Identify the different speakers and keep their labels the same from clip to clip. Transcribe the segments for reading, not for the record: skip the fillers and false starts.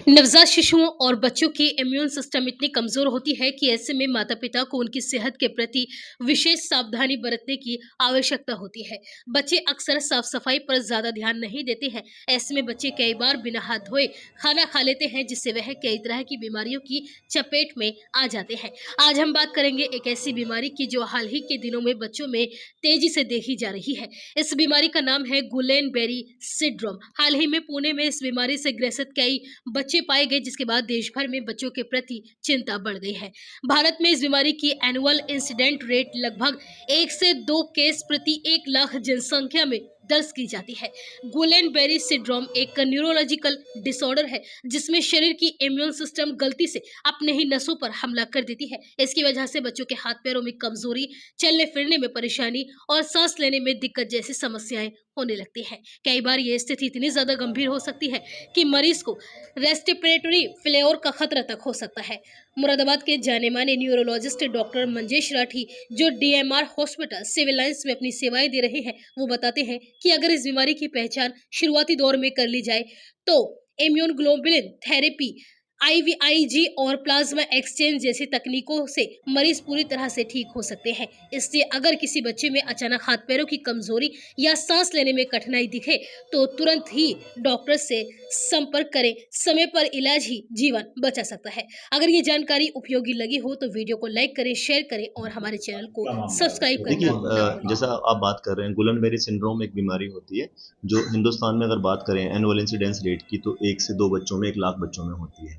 Speaker 1: नवजात शिशुओं और बच्चों की इम्यून सिस्टम इतनी कमजोर होती है कि ऐसे में माता पिता को उनकी सेहत के प्रति विशेष सावधानी बरतने की आवश्यकता होती है। बच्चे अक्सर साफ सफाई पर ज्यादा ध्यान नहीं देते हैं। ऐसे में बच्चे कई बार बिना हाथ धोए खाना खा लेते हैं, जिससे वह कई तरह की बीमारियों की चपेट में आ जाते हैं। आज हम बात करेंगे एक ऐसी बीमारी की जो हाल ही के दिनों में बच्चों में तेजी से देखी जा रही है। इस बीमारी का नाम है गुलेन बेरी सिंड्रोम। हाल ही में पुणे में इस बीमारी से ग्रसित कई बच्चे पाए गए, जिसके बाद देश भर में बच्चों के प्रति चिंता बढ़ गई है। भारत में इस बीमारी की एनुअल इंसिडेंट रेट लगभग 1 से 2 केस प्रति 1 लाख जनसंख्या में दर्ज की जाती है। गुलेन बेरी सिंड्रोम एक न्यूरोलॉजिकल डिसऑर्डर है, जिसमें शरीर की इम्यून सिस्टम गलती से अपने ही नसों पर हमला कर देती है। इसकी वजह से बच्चों के हाथ पैरों में कमजोरी, चलने फिरने में परेशानी और सांस लेने में दिक्कत जैसी समस्याएं होने लगती हैं। कई बार ये स्थिति इतनी ज्यादा गंभीर हो सकती है कि मरीज को रेस्पिरेटरी फेलियर का खतरा तक हो सकता है। मुरादाबाद के जाने माने न्यूरोलॉजिस्ट डॉक्टर मंजेश राठी, जो डीएमआर हॉस्पिटल सिविल लाइंस में अपनी सेवाएं दे रहे हैं, वो बताते हैं कि अगर इस बीमारी की पहचान शुरुआती दौर में कर ली जाए तो इम्यून ग्लोबुलिन थेरेपी, आईवीआईजी और प्लाज्मा एक्सचेंज जैसी तकनीकों से मरीज पूरी तरह से ठीक हो सकते हैं। इसलिए अगर किसी बच्चे में अचानक हाथ पैरों की कमजोरी या सांस लेने में कठिनाई दिखे तो तुरंत ही डॉक्टर से संपर्क करें। समय पर इलाज ही जीवन बचा सकता है। अगर ये जानकारी उपयोगी लगी हो तो वीडियो को लाइक करें, शेयर करें और हमारे चैनल को सब्सक्राइब
Speaker 2: देखिए
Speaker 1: करना ना भूलें।
Speaker 2: जैसा आप बात कर रहे हैं, गुलन बेरी सिंड्रोम एक बीमारी होती है जो हिंदुस्तान में अगर बात करें एनुअल इंसिडेंस रेट की तो 1 से 2 बच्चों में 1 लाख बच्चों में होती है।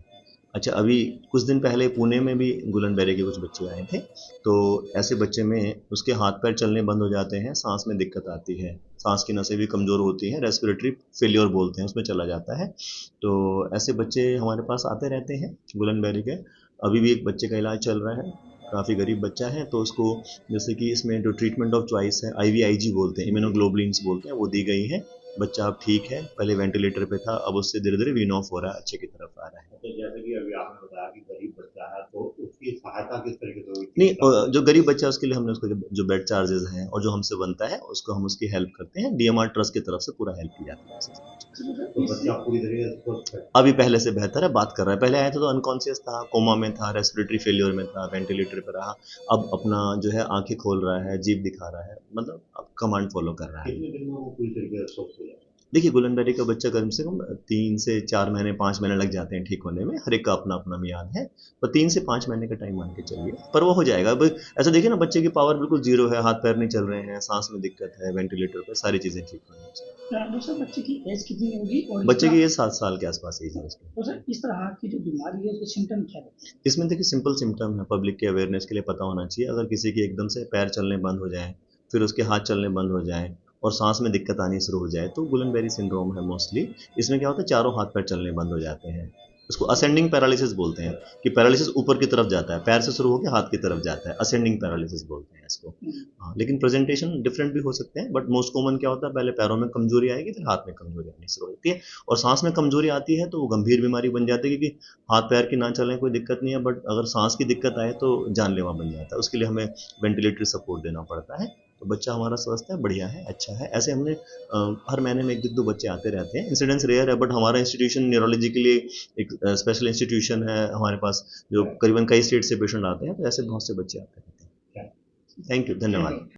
Speaker 2: अच्छा, अभी कुछ दिन पहले पुणे में भी गुलन बेरी के कुछ बच्चे आए थे। तो ऐसे बच्चे में उसके हाथ पैर चलने बंद हो जाते हैं, सांस में दिक्कत आती है, सांस की नसें भी कमज़ोर होती हैं, रेस्पिरेटरी फेलियर बोलते हैं, उसमें चला जाता है। तो ऐसे बच्चे हमारे पास आते रहते हैं गुलन बेरी के। अभी भी एक बच्चे का इलाज चल रहा है, काफ़ी गरीब बच्चा है। तो उसको जैसे कि इसमें जो ट्रीटमेंट ऑफ चॉइस है आईवीआईजी बोलते हैं, इम्यूनोग्लोबुलिन्स बोलते हैं, वो दी गई है। बच्चा अब ठीक है, पहले वेंटिलेटर पे था, अब उससे धीरे धीरे वीन ऑफ हो रहा है, अच्छे की तरफ आ रहा है।
Speaker 3: तो जैसे कि अभी आपने बताया कि गरीब बच्चा है, तो उसकी सहायता किस तरीके से हुई?
Speaker 2: नहीं, जो गरीब बच्चा है उसके लिए हमने उसको जो बेड चार्जेस हैं और जो हमसे बनता है उसको हम उसकी हेल्प करते हैं। डीएमआर ट्रस्ट की तरफ से पूरा हेल्प की जाती है।
Speaker 3: तो बच्चा पूरी तरीके से स्वस्थ है?
Speaker 2: अभी पहले से बेहतर है, बात कर रहा है। पहले आया था तो अनकॉन्शियस था, कोमा में था, रेस्पिरेटरी फेलियर में था, वेंटिलेटर पे रहा। अब अपना जो है आंखें खोल रहा है, जीभ दिखा रहा है, मतलब अब कमांड फॉलो कर रहा है।
Speaker 3: कितने दिन में वो पूरी तरीके से स्वस्थ हो जाता है?
Speaker 2: देखिए, गुलन बेरी का बच्चा कम से कम 3 से 4 महीने 5 महीने लग जाते हैं ठीक होने में। हर एक का अपना अपना मियाद है, पर 3 से 5 महीने का टाइम मान के चलिए, पर वो हो जाएगा। अब ऐसा देखिए ना, बच्चे की पावर बिल्कुल जीरो है, हाथ पैर नहीं चल रहे हैं, सांस में दिक्कत है, वेंटिलेटर पे, सारी चीज़ें ठीक होनी चाहिए।
Speaker 4: दूसरा बच्चे की एज कितनी होगी और
Speaker 2: बच्चे की एज 7 साल के आसपास एज है उसकी।
Speaker 4: तो सर इस तरह की जो बीमारी है उसके सिम्टम क्या होते हैं?
Speaker 2: इसमें देखिए सिंपल सिम्टम है, पब्लिक के अवेयरनेस के लिए पता होना चाहिए। अगर किसी की एकदम से पैर चलने बंद हो जाए, फिर उसके हाथ चलने बंद हो जाए और सांस में दिक्कत आनी शुरू हो जाए, तो गुलन बेरी सिंड्रोम है मोस्टली। इसमें क्या होता है, चारों हाथ पैर चलने बंद हो जाते हैं। उसको असेंडिंग पैरालिसिस बोलते हैं, कि पैरालिसिस ऊपर की तरफ जाता है, पैर से शुरू होकर हाथ की तरफ जाता है, असेंडिंग पैरालिसिस बोलते हैं इसको। हाँ, लेकिन प्रेजेंटेशन डिफरेंट भी हो सकते हैं, बट मोस्ट कॉमन क्या होता है, पहले पैरों में कमजोरी आएगी, फिर हाथ में कमजोरी आनी शुरू होती है। और सांस में कमजोरी आती है तो वो गंभीर बीमारी बन जाती है, क्योंकि हाथ पैर की ना चलें कोई दिक्कत नहीं है, बट अगर सांस की दिक्कत आए तो जानलेवा बन जाता है। उसके लिए हमें वेंटिलेटरी सपोर्ट देना पड़ता है। तो बच्चा हमारा स्वस्थ है, बढ़िया है, अच्छा है। ऐसे हमने हर महीने में 1-2 बच्चे आते रहते हैं। इंसिडेंस रेयर है, बट हमारा इंस्टीट्यूशन न्यूरोलॉजी के लिए एक स्पेशल इंस्टीट्यूशन है हमारे पास, जो करीबन कई स्टेट से पेशेंट आते हैं, तो ऐसे बहुत से बच्चे आते रहते हैं। थैंक यू, धन्यवाद।